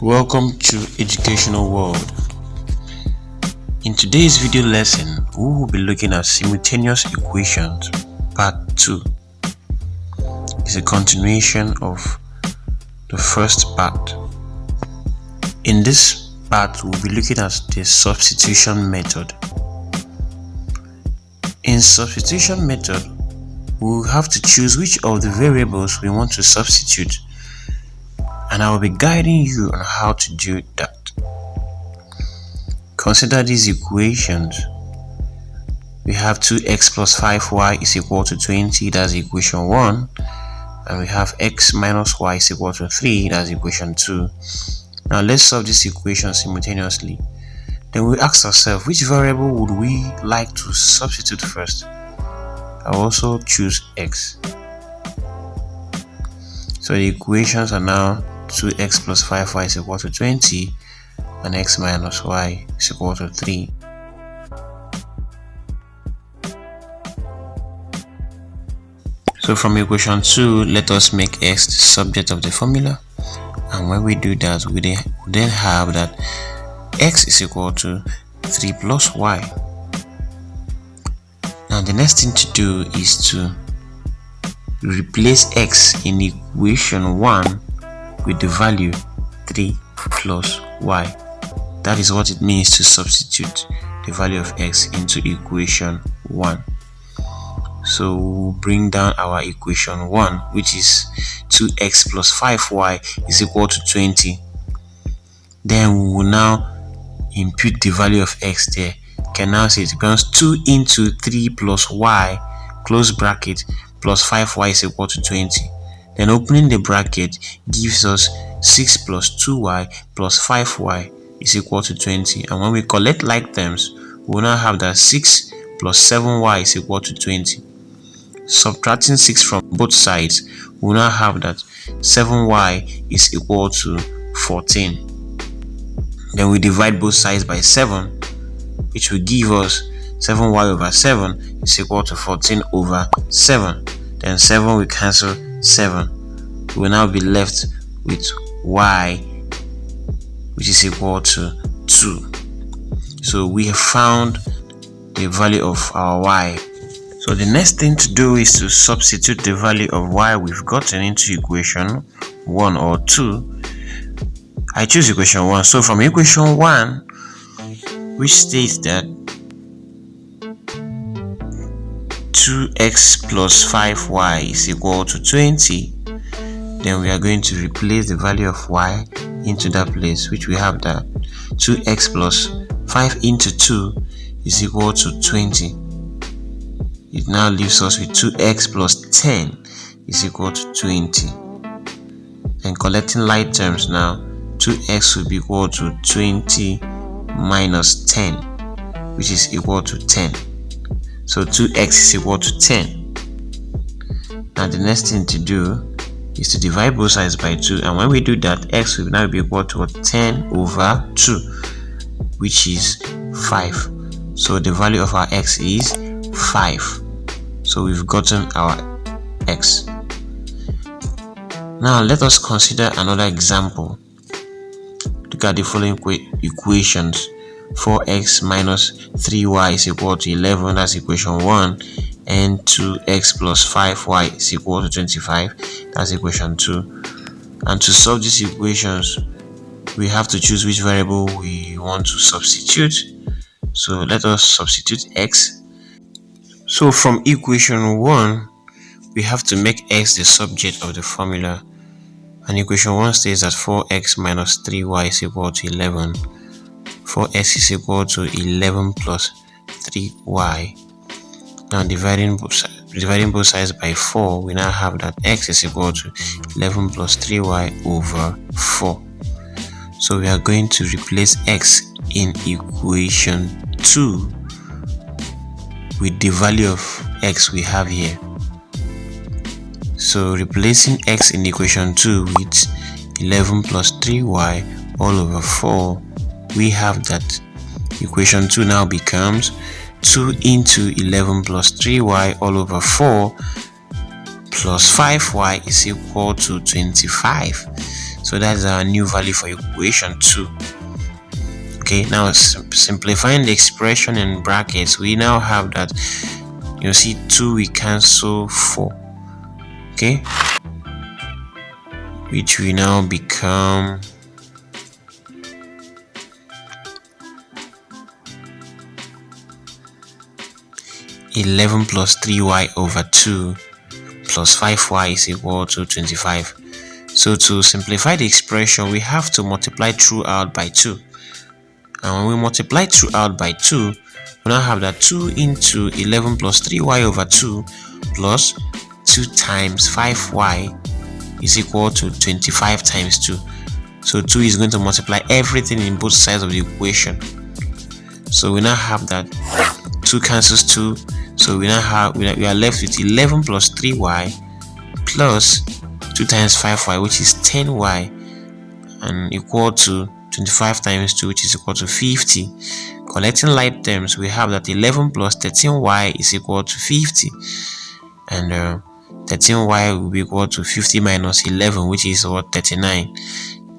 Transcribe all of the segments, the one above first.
Welcome to Educational World. In today's video lesson, we will be looking at Simultaneous Equations Part 2. It's a continuation of the first part. In this part, we'll be looking at the substitution method. In substitution method, we'll have to choose which of the variables we want to substitute, and I will be guiding you on how to do that. Consider these equations. We have 2x plus 5y is equal to 20, that's equation 1. And we have x minus y is equal to 3, that's equation 2. Now let's solve this equation simultaneously. Then we ask ourselves, which variable would we like to substitute first? I'll also choose x. So the equations are now 2x plus 5y is equal to 20 and x minus y is equal to 3. So from equation 2, let us make x the subject of the formula, and when we do that, we then have that x is equal to 3 plus y. Now the next thing to do is to replace x in equation 1 with the value 3 plus y. That is what it means to substitute the value of x into equation 1. So we'll bring down our equation 1, which is 2x plus 5y is equal to 20. Then we will now input the value of x there. You can now say it becomes 2 into 3 plus y, close bracket, plus 5y is equal to 20. Then opening the bracket gives us 6 plus 2y plus 5y is equal to 20. And when we collect like terms, we will now have that 6 plus 7y is equal to 20. Subtracting 6 from both sides, we will now have that 7y is equal to 14. Then we divide both sides by 7, which will give us 7y over 7 is equal to 14 over 7. Then 7 will cancel 7. We will now be left with y, which is equal to 2. So we have found the value of our y. So the next thing to do is to substitute the value of y we've gotten into equation 1 or 2. I choose equation 1. So from equation 1, which states that 2x plus 5y is equal to 20, then we are going to replace the value of y into that place, which we have that 2x plus 5 into 2 is equal to 20. It now leaves us with 2x plus 10 is equal to 20. And collecting like terms now, 2x will be equal to 20 minus 10, which is equal to 10. So 2x is equal to 10. Now the next thing to do is to divide both sides by 2, and when we do that, x will now be equal to 10 over 2, which is 5. So the value of our x is 5. So we've gotten our x. Now let us consider another example. Look at the following equations. 4x minus 3y is equal to 11, that's equation 1, and 2x plus 5y is equal to 25, that's equation 2. And to solve these equations, we have to choose which variable we want to substitute. So let us substitute x. So from equation 1, we have to make x the subject of the formula, and equation 1 states that 4x minus 3y is equal to 11. 4x is equal to 11 plus 3y. Now dividing both sides by 4, we now have that x is equal to 11 plus 3y over 4. So we are going to replace x in equation 2 with the value of x we have here. So replacing x in equation 2 with 11 plus 3y all over 4, we have that equation 2 now becomes 2 into 11 plus 3y all over 4 plus 5y is equal to 25. So So that's our new value for equation 2. Okay, now simplifying the expression in brackets, we now have that, you see 2 we cancel 4, okay, which will now become 11 plus 3y over 2 plus 5y is equal to 25. So to simplify the expression, we have to multiply throughout by 2. And when we multiply throughout by 2, we now have that 2 into 11 plus 3y over 2 plus 2 times 5y is equal to 25 times 2. So 2 is going to multiply everything in both sides of the equation. So we now have that 2 cancels 2. So we are left with 11 plus 3y plus 2 times 5y, which is 10y, and equal to 25 times 2, which is equal to 50. Collecting like terms, we have that 11 plus 13y is equal to 50, and 13y will be equal to 50 minus 11, which is what, 39.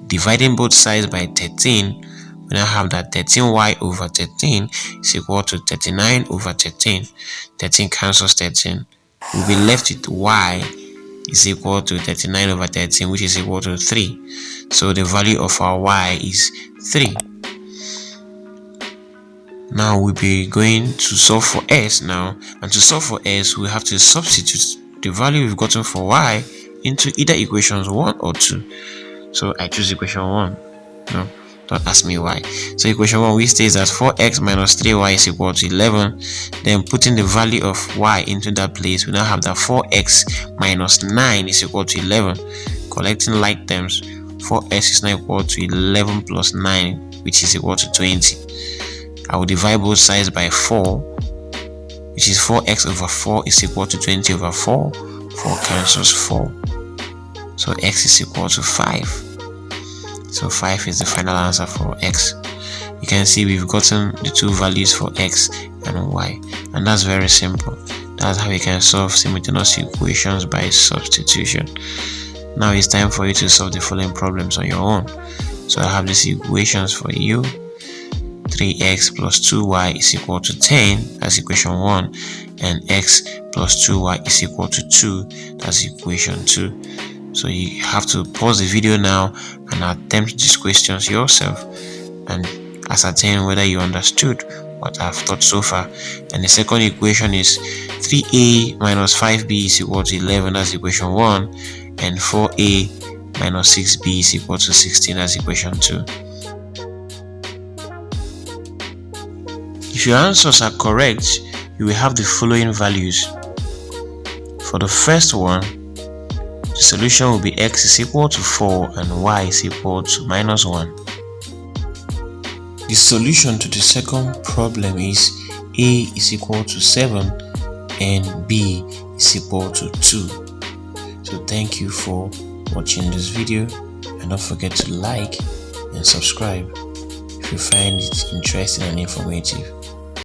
Dividing both sides by 13, we now have that 13y over 13 is equal to 39 over 13. 13 cancels 13. We'll be left with y is equal to 39 over 13, which is equal to 3. So the value of our y is 3. Now we'll be going to solve for s now, and to solve for s, we have to substitute the value we've gotten for y into either equations 1 or 2. So I choose equation 1. No, don't ask me why. So equation 1, we states that 4x minus 3y is equal to 11. Then putting the value of y into that place, we now have that 4x minus 9 is equal to 11. Collecting like terms, 4x is now equal to 11 plus 9, which is equal to 20. I will divide both sides by 4, which is 4x over 4 is equal to 20 over 4. 4 cancels 4. So x is equal to 5. So 5 is the final answer for x. You can see we've gotten the two values for x and y, and that's very simple. That's how you can solve simultaneous equations by substitution. Now it's time for you to solve the following problems on your own. So I have these equations for you. 3x plus 2y is equal to 10, that's equation 1, and x plus 2y is equal to 2, that's equation 2. So you have to pause the video now and attempt these questions yourself and ascertain whether you understood what I've taught so far. And the second equation is 3a minus 5b is equal to 11, that's equation 1, and 4a minus 6b is equal to 16, that's equation 2. If your answers are correct, you will have the following values. For the first one, the solution will be x is equal to 4 and y is equal to minus 1. The solution to the second problem is a is equal to 7 and b is equal to 2. So thank you for watching this video, and don't forget to like and subscribe if you find it interesting and informative.